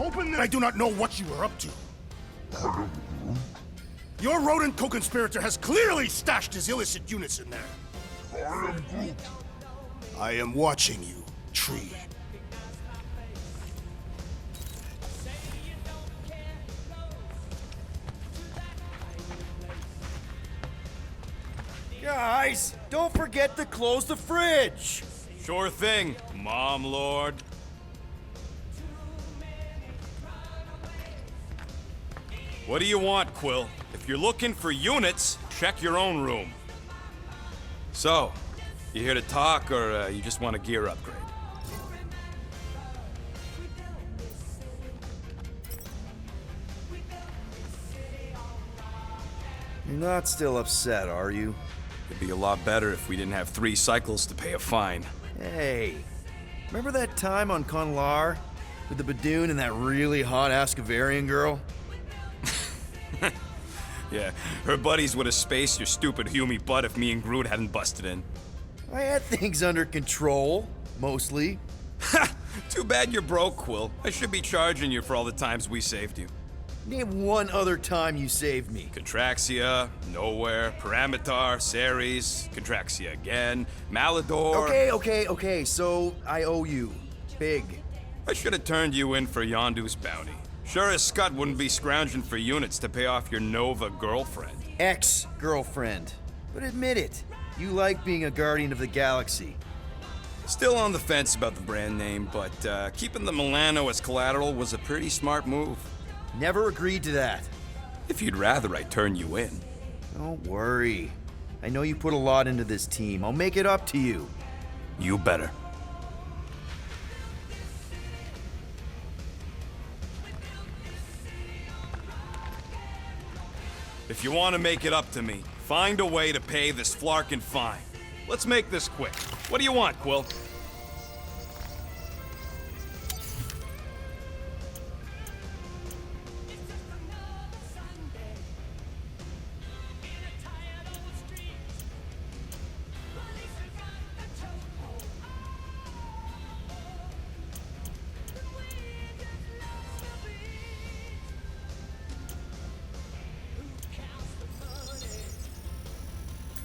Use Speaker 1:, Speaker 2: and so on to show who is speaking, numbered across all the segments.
Speaker 1: Open the— I do not know what you are up to. Your rodent co-conspirator has clearly stashed his illicit units in there.
Speaker 2: I am Groot.
Speaker 1: I am watching you, Tree.
Speaker 3: Guys, don't forget to close the fridge!
Speaker 4: Sure thing, Mom Lord. What do you want, Quill? If you're looking for units, check your own room. So, you here to talk, or you just want a gear upgrade?
Speaker 3: You're not still upset, are you?
Speaker 4: It'd be a lot better if we didn't have 3 cycles to pay a fine.
Speaker 3: Hey, remember that time on Conlar? With the Badoon and that really hot Ascavarian girl?
Speaker 4: Yeah, her buddies would have spaced your stupid Humy butt if me and Groot hadn't busted in.
Speaker 3: I had things under control, mostly.
Speaker 4: Ha! Too bad you're broke, Quill. I should be charging you for all the times we saved you.
Speaker 3: Name one other time you saved me.
Speaker 4: Contraxia, Nowhere, Paramitar, Ceres, Contraxia again, Malador.
Speaker 3: Okay, so I owe you. Big.
Speaker 4: I should have turned you in for Yondu's bounty. Sure as Scott wouldn't be scrounging for units to pay off your Nova girlfriend.
Speaker 3: Ex-girlfriend. But admit it, you like being a Guardian of the Galaxy.
Speaker 4: Still on the fence about the brand name, but keeping the Milano as collateral was a pretty smart move.
Speaker 3: Never agreed to that.
Speaker 4: If you'd rather I turn you in.
Speaker 3: Don't worry. I know you put a lot into this team. I'll make it up to you.
Speaker 4: You better. If you want to make it up to me, find a way to pay this flarkin' fine. Let's make this quick. What do you want, Quill?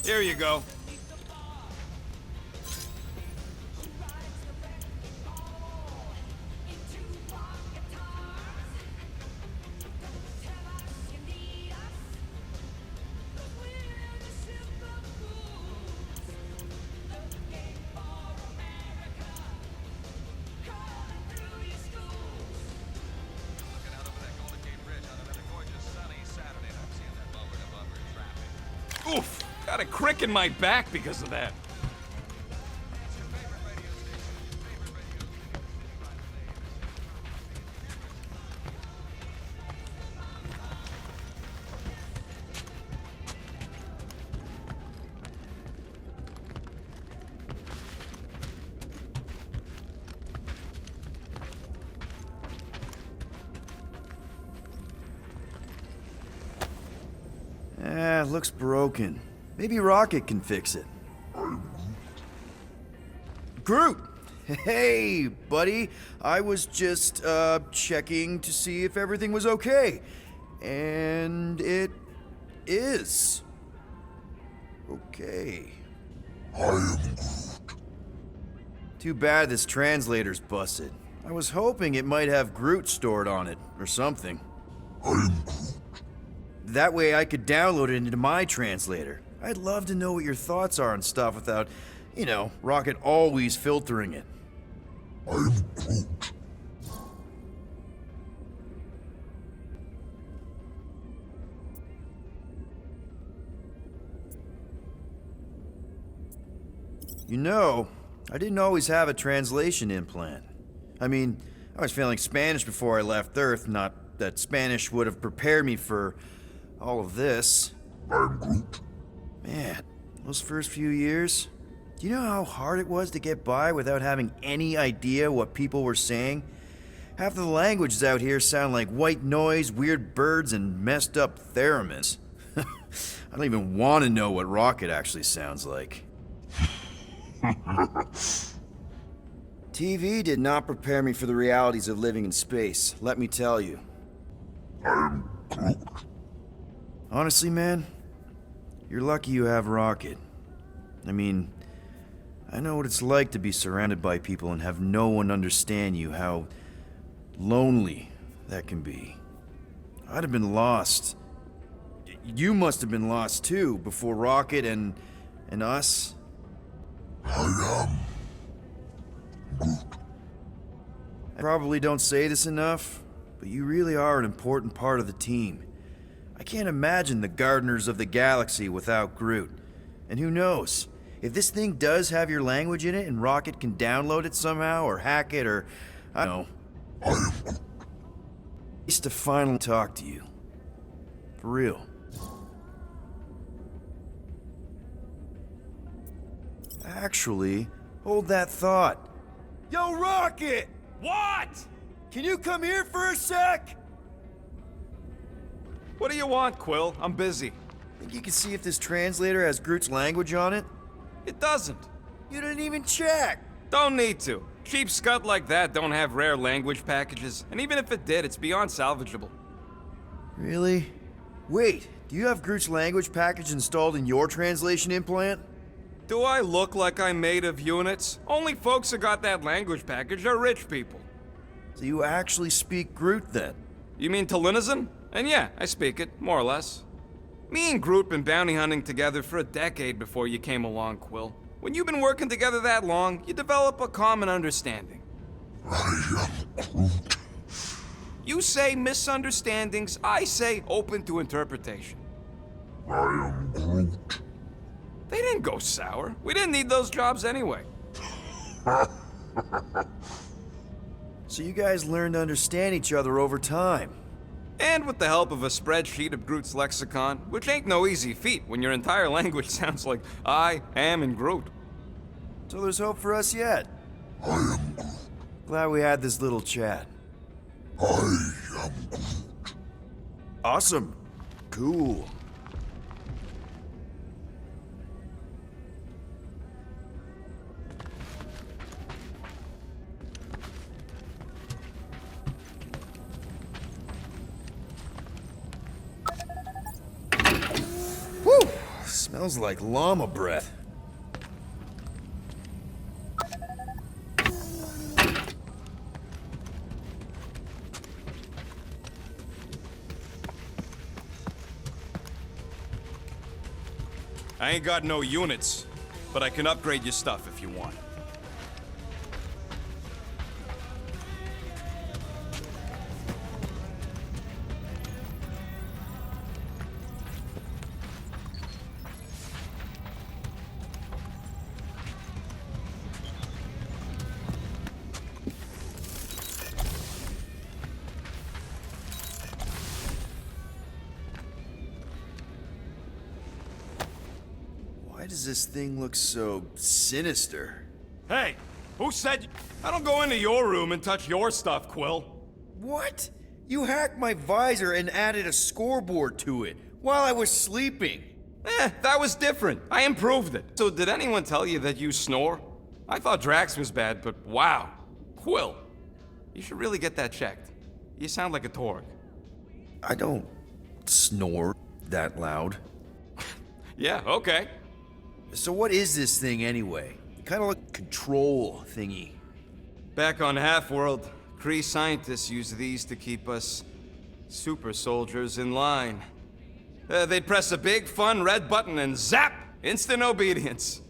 Speaker 4: Here you go. Oof! Got a crick in my back because of that.
Speaker 3: Looks broken. Maybe Rocket can fix it. Groot! Hey, buddy. I was just, checking to see if everything was okay. And it is. Okay.
Speaker 2: I am Groot.
Speaker 3: Too bad this translator's busted. I was hoping it might have Groot stored on it, or something.
Speaker 2: I am Groot.
Speaker 3: That way I could download it into my translator. I'd love to know what your thoughts are on stuff without, you know, Rocket always filtering it.
Speaker 2: I am Groot.
Speaker 3: You know, I didn't always have a translation implant. I mean, I was failing Spanish before I left Earth, not that Spanish would have prepared me for all of this.
Speaker 2: I'm Groot.
Speaker 3: Man, those first few years, do you know how hard it was to get by without having any idea what people were saying? Half the languages out here sound like white noise, weird birds, and messed up theremins. I don't even want to know what Rocket actually sounds like. TV did not prepare me for the realities of living in space, let me tell you.
Speaker 2: I'm Groot.
Speaker 3: Honestly, man, you're lucky you have Rocket. I mean, I know what it's like to be surrounded by people and have no one understand you, how lonely that can be. I'd have been lost. You must have been lost too, before Rocket and us.
Speaker 2: I am Groot.
Speaker 3: I probably don't say this enough, but you really are an important part of the team. I can't imagine the Gardeners of the Galaxy without Groot. And who knows? If this thing does have your language in it and Rocket can download it somehow or hack it or, I don't know.
Speaker 2: I am Groot.
Speaker 3: Nice to finally talk to you. For real. Actually, hold that thought. Yo, Rocket!
Speaker 4: What?
Speaker 3: Can you come here for a sec?
Speaker 4: What do you want, Quill? I'm busy.
Speaker 3: Think you can see if this translator has Groot's language on it?
Speaker 4: It doesn't.
Speaker 3: You didn't even check!
Speaker 4: Don't need to. Cheap scut like that don't have rare language packages, and even if it did, it's beyond salvageable.
Speaker 3: Really? Wait, do you have Groot's language package installed in your translation implant?
Speaker 4: Do I look like I'm made of units? Only folks who got that language package are rich people.
Speaker 3: So you actually speak Groot then?
Speaker 4: You mean Talinisan? And yeah, I speak it, more or less. Me and Groot been bounty hunting together for a decade before you came along, Quill. When you've been working together that long, you develop a common understanding.
Speaker 2: I am Groot.
Speaker 4: You say misunderstandings, I say open to interpretation.
Speaker 2: I am Groot.
Speaker 4: They didn't go sour. We didn't need those jobs anyway.
Speaker 3: So you guys learned to understand each other over time.
Speaker 4: And with the help of a spreadsheet of Groot's lexicon, which ain't no easy feat when your entire language sounds like I am in Groot.
Speaker 3: So there's hope for us yet.
Speaker 2: I am Groot.
Speaker 3: Glad we had this little chat.
Speaker 2: I am Groot.
Speaker 3: Awesome. Cool. Whew! Smells like llama breath.
Speaker 4: I ain't got no units, but I can upgrade your stuff if you want.
Speaker 3: Why does this thing look so sinister?
Speaker 4: Hey, who said I don't go into your room and touch your stuff, Quill?
Speaker 3: What? You hacked my visor and added a scoreboard to it while I was sleeping.
Speaker 4: That was different. I improved it. So did anyone tell you that you snore? I thought Drax was bad, but wow. Quill, you should really get that checked. You sound like a Torg.
Speaker 3: I don't snore that loud.
Speaker 4: Yeah, okay.
Speaker 3: So what is this thing anyway? Kind of like a control thingy.
Speaker 4: Back on Half-World, Kree scientists use these to keep us super soldiers in line. They'd press a big, fun red button and zap! Instant obedience.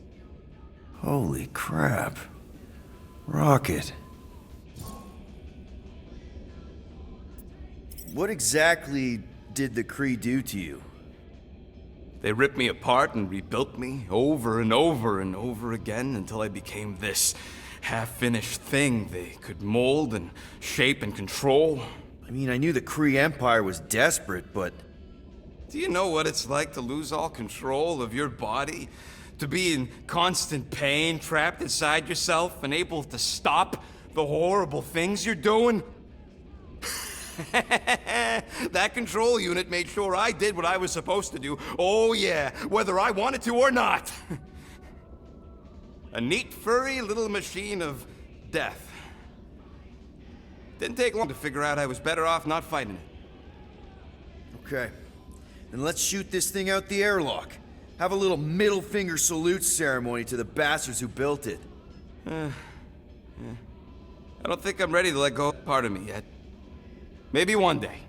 Speaker 3: Holy crap. Rocket. What exactly did the Kree do to you?
Speaker 4: They ripped me apart and rebuilt me over and over and over again until I became this half-finished thing they could mold and shape and control.
Speaker 3: I mean, I knew the Kree Empire was desperate, but...
Speaker 4: Do you know what it's like to lose all control of your body? To be in constant pain, trapped inside yourself, unable to stop the horrible things you're doing? That control unit made sure I did what I was supposed to do. Oh yeah, whether I wanted to or not. A neat, furry little machine of death. Didn't take long to figure out I was better off not fighting it.
Speaker 3: Okay. Then let's shoot this thing out the airlock. Have a little middle finger salute ceremony to the bastards who built it.
Speaker 4: I don't think I'm ready to let go of part of me yet. Maybe one day.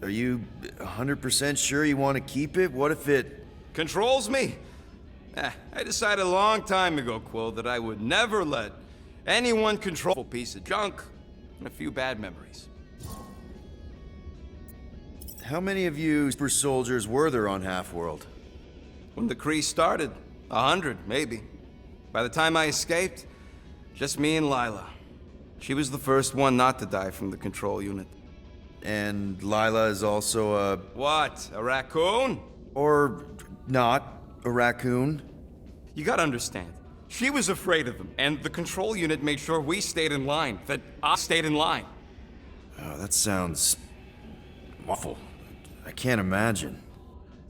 Speaker 3: Are you 100% sure you want to keep it? What if it...
Speaker 4: Controls me? I decided a long time ago, Quill, that I would never let anyone control a piece of junk and a few bad memories.
Speaker 3: How many of you super soldiers were there on Half-World?
Speaker 4: When the Kree started, 100, maybe. By the time I escaped, just me and Lila. She was the first one not to die from the control unit.
Speaker 3: And Lila is also a...
Speaker 4: What, a raccoon?
Speaker 3: Or not a raccoon?
Speaker 4: You gotta understand, she was afraid of them, and the control unit made sure we stayed in line, that I stayed in line.
Speaker 3: Oh, that sounds... awful. I can't imagine.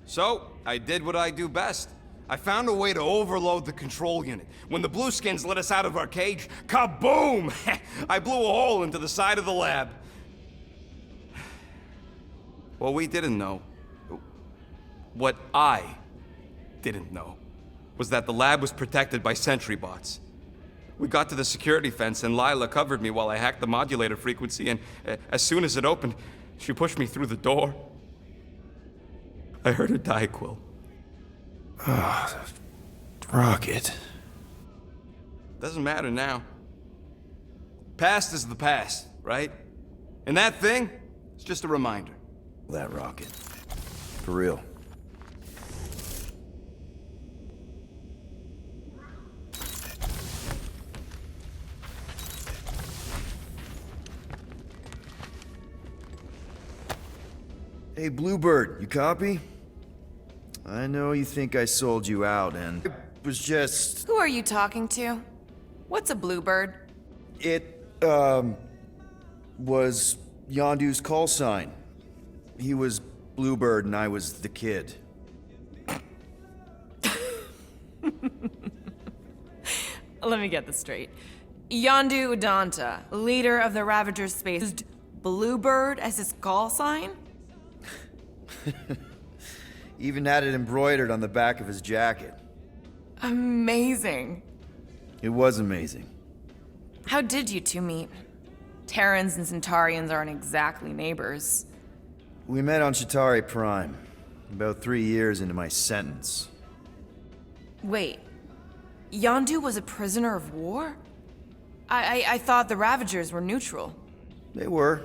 Speaker 4: So, I did what I do best. I found a way to overload the control unit. When the Blueskins let us out of our cage, kaboom! I blew a hole into the side of the lab. What we didn't know, what I didn't know, was that the lab was protected by sentry bots. We got to the security fence and Lila covered me while I hacked the modulator frequency, and as soon as it opened, she pushed me through the door. I heard her die, Quill.
Speaker 3: Rocket.
Speaker 4: Doesn't matter now. Past is the past, right? And that thing, it's just a reminder.
Speaker 3: That rocket. For real. Hey, Bluebird, you copy? I know you think I sold you out, and it was just...
Speaker 5: Who are you talking to? What's a bluebird?
Speaker 3: It, was Yondu's call sign. He was Bluebird and I was the kid.
Speaker 5: Let me get this straight. Yondu Udanta, leader of the Ravagers space, used bluebird as his call sign?
Speaker 3: Even had it embroidered on the back of his jacket.
Speaker 5: Amazing.
Speaker 3: It was amazing.
Speaker 5: How did you two meet? Terrans and Centaurians aren't exactly neighbors.
Speaker 3: We met on Chitauri Prime, about 3 years into my sentence.
Speaker 5: Wait, Yondu was a prisoner of war? I thought the Ravagers were neutral.
Speaker 3: They were,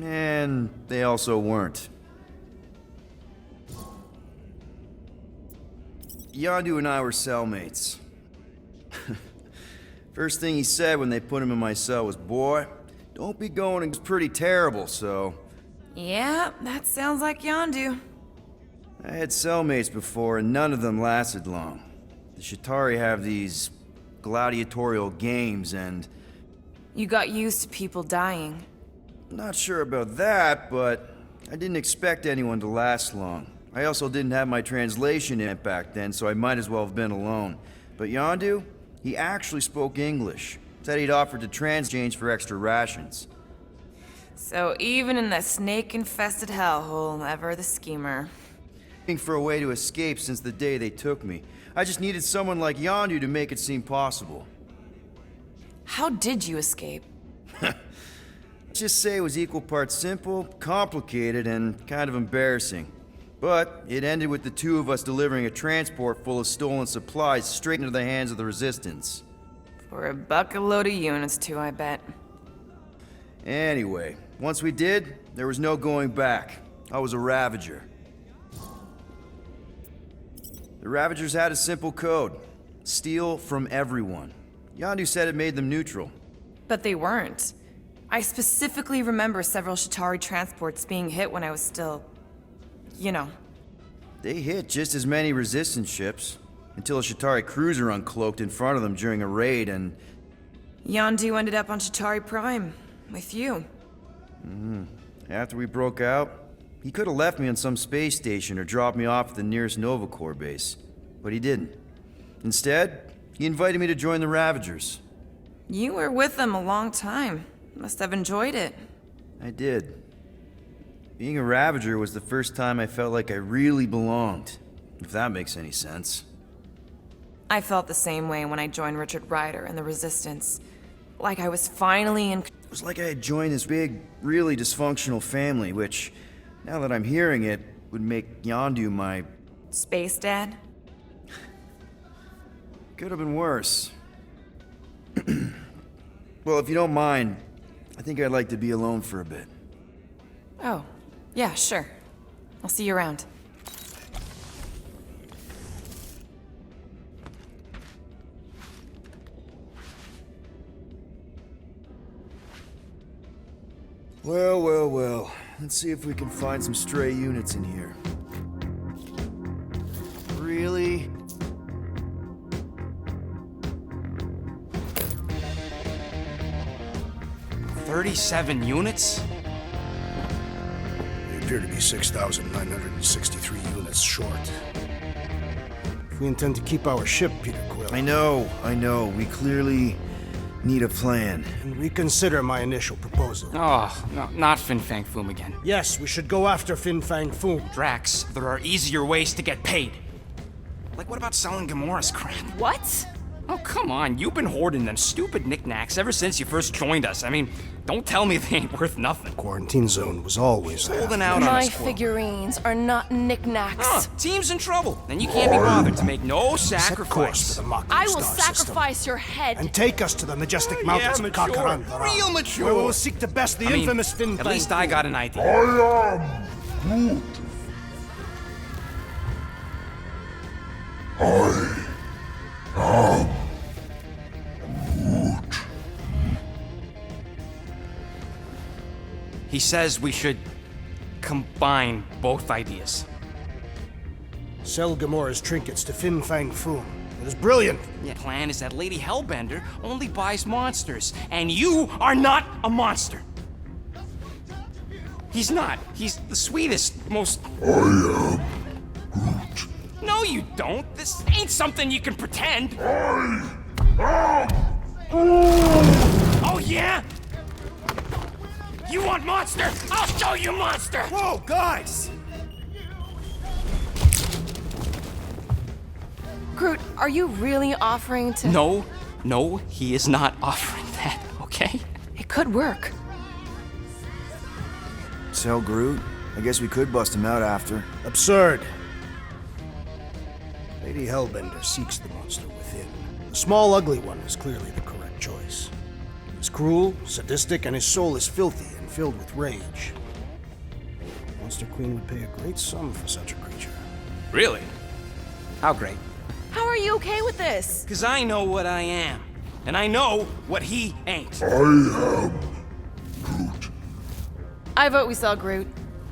Speaker 3: and they also weren't. Yondu and I were cellmates. First thing he said when they put him in my cell was, "Boy, don't be going, it's pretty terrible, so..."
Speaker 5: Yeah, that sounds like Yondu.
Speaker 3: I had cellmates before, and none of them lasted long. The Chitauri have these gladiatorial games, and...
Speaker 5: You got used to people dying.
Speaker 3: Not sure about that, but I didn't expect anyone to last long. I also didn't have my translation in it back then, so I might as well have been alone. But Yondu, he actually spoke English. Said he'd offered to exchange for extra rations.
Speaker 5: So even in that snake-infested hellhole, ever the schemer.
Speaker 3: Looking for a way to escape since the day they took me. I just needed someone like Yondu to make it seem possible.
Speaker 5: How did you escape?
Speaker 3: Let's just say it was equal parts simple, complicated, and kind of embarrassing. But it ended with the two of us delivering a transport full of stolen supplies straight into the hands of the Resistance.
Speaker 5: For a bucket load of units too, I bet.
Speaker 3: Anyway, once we did, there was no going back. I was a Ravager. The Ravagers had a simple code. Steal from everyone. Yondu said it made them neutral.
Speaker 5: But they weren't. I specifically remember several Chitauri transports being hit when I was still... you know.
Speaker 3: They hit just as many Resistance ships, until a Chitauri cruiser uncloaked in front of them during a raid, and...
Speaker 5: Yondu ended up on Chitauri Prime, with you.
Speaker 3: After we broke out, he could have left me on some space station or dropped me off at the nearest Nova Corps base. But he didn't. Instead, he invited me to join the Ravagers.
Speaker 5: You were with them a long time. Must have enjoyed it.
Speaker 3: I did. Being a Ravager was the first time I felt like I really belonged, if that makes any sense.
Speaker 5: I felt the same way when I joined Richard Ryder and the Resistance. Like I was finally in...
Speaker 3: It was like I had joined this big, really dysfunctional family, which, now that I'm hearing it, would make Yondu my...
Speaker 5: Space Dad?
Speaker 3: Could have been worse. Well, if you don't mind, I think I'd like to be alone for a bit.
Speaker 5: Oh, yeah, sure. I'll see you around.
Speaker 3: Well, well, well. Let's see if we can find some stray units in here. Really?
Speaker 4: "37 units?
Speaker 1: We appear to be 6,963 units short. If we intend to keep our ship, Peter Quill,
Speaker 3: I know. We clearly need a plan.
Speaker 1: and reconsider my initial proposal.
Speaker 6: Oh, no, not Fin Fang Foom again.
Speaker 1: Yes, we should go after Fin Fang Foom.
Speaker 6: Drax, there are easier ways to get paid. Like, what about selling Gamora's crap?
Speaker 5: What?
Speaker 6: Oh, come on, you've been hoarding them stupid knickknacks ever since you first joined us. I mean, don't tell me they ain't worth nothing.
Speaker 1: Quarantine zone was always there.
Speaker 6: Holding out on
Speaker 7: My
Speaker 6: us, Quill.
Speaker 7: figurines are not knickknacks.
Speaker 6: Huh, team's in trouble, and you can't be bothered to make no
Speaker 1: Set course
Speaker 6: sacrifice.
Speaker 1: for the Mockery
Speaker 7: I will
Speaker 1: Star System,
Speaker 7: sacrifice your head.
Speaker 1: and take us to the majestic mountains of
Speaker 6: mature.
Speaker 1: Kakarandara,
Speaker 6: Real mature.
Speaker 1: where we will seek to best the
Speaker 6: I mean,
Speaker 1: infamous Fin
Speaker 6: at
Speaker 1: Fang
Speaker 6: least I
Speaker 1: Foom.
Speaker 6: got an idea.
Speaker 2: I am Groot.
Speaker 6: He says we should combine both ideas.
Speaker 1: Sell Gamora's trinkets to Fin Fang Foom. It is brilliant.
Speaker 6: The plan is that Lady Hellbender only buys monsters, and you are not a monster. He's not. He's the sweetest, most...
Speaker 2: I am Groot.
Speaker 6: No, you don't. This ain't something you can pretend. Oh, yeah? You want monster? I'll show you monster!
Speaker 3: Whoa, guys!
Speaker 7: Groot, are you really offering to...
Speaker 6: No, he is not offering that, okay?
Speaker 7: It could work.
Speaker 3: Sell Groot? I guess we could bust him out after.
Speaker 1: Absurd. Lady Hellbender seeks the monster within. The small, ugly one is clearly the correct choice. He is cruel, sadistic, and his soul is filthy and filled with rage. Monster Queen would pay a great sum for such a creature.
Speaker 6: Really? How great?
Speaker 7: How are you okay with this?
Speaker 6: Because I know what I am. And I know what he ain't.
Speaker 2: I am Groot.
Speaker 7: I vote we sell Groot.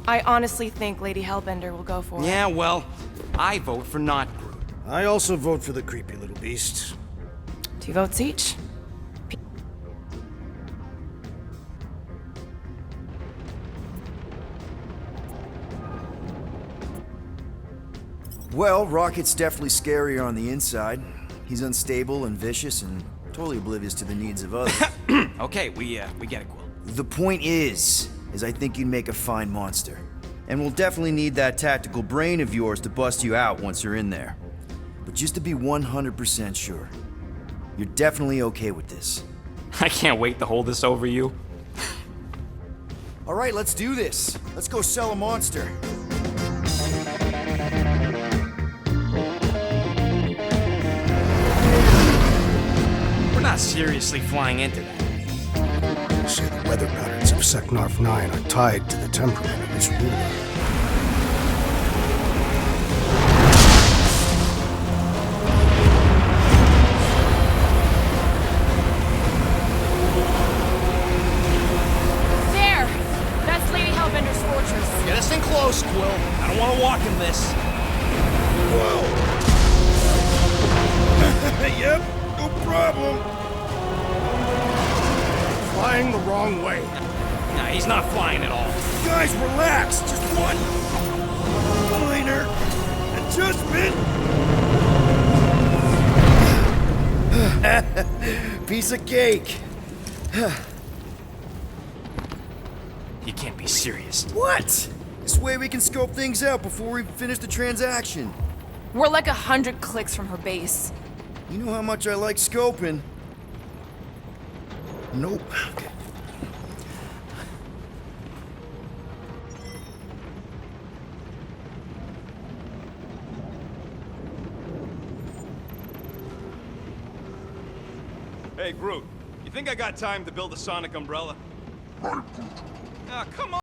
Speaker 7: I honestly think Lady Hellbender will go for it.
Speaker 6: Yeah, well, I vote for not Groot.
Speaker 1: I also vote for the creepy little beast.
Speaker 5: 2 votes each.
Speaker 3: Well, Rocket's definitely scarier on the inside. He's unstable and vicious and totally oblivious to the needs of others.
Speaker 6: Okay, we get it, Quill.
Speaker 3: The point is I think you'd make a fine monster. And we'll definitely need that tactical brain of yours to bust you out once you're in there. But just to be 100% sure, you're definitely okay with this.
Speaker 6: I can't wait to hold this over you.
Speaker 3: All right, let's do this. Let's go sell a monster.
Speaker 6: We're not seriously flying into that.
Speaker 1: They say the weather patterns of Seknarf 9 are tied to the temperament of its ruler.
Speaker 7: There! That's Lady Hellbender's fortress.
Speaker 6: Get us in close, Quill. I don't want to walk in this.
Speaker 1: Yep, no problem. Flying the wrong way.
Speaker 6: Nah, he's not flying at all.
Speaker 3: Guys, relax. Just one minor adjustment. piece of cake.
Speaker 6: You can't be serious.
Speaker 3: What? This way we can scope things out before we finish the transaction.
Speaker 7: We're like 100 clicks from her base.
Speaker 3: You know how much I like scoping. Nope. Okay.
Speaker 4: Hey, Groot, you think I got time to build a sonic umbrella?
Speaker 2: Right, Groot.
Speaker 4: Ah, come on.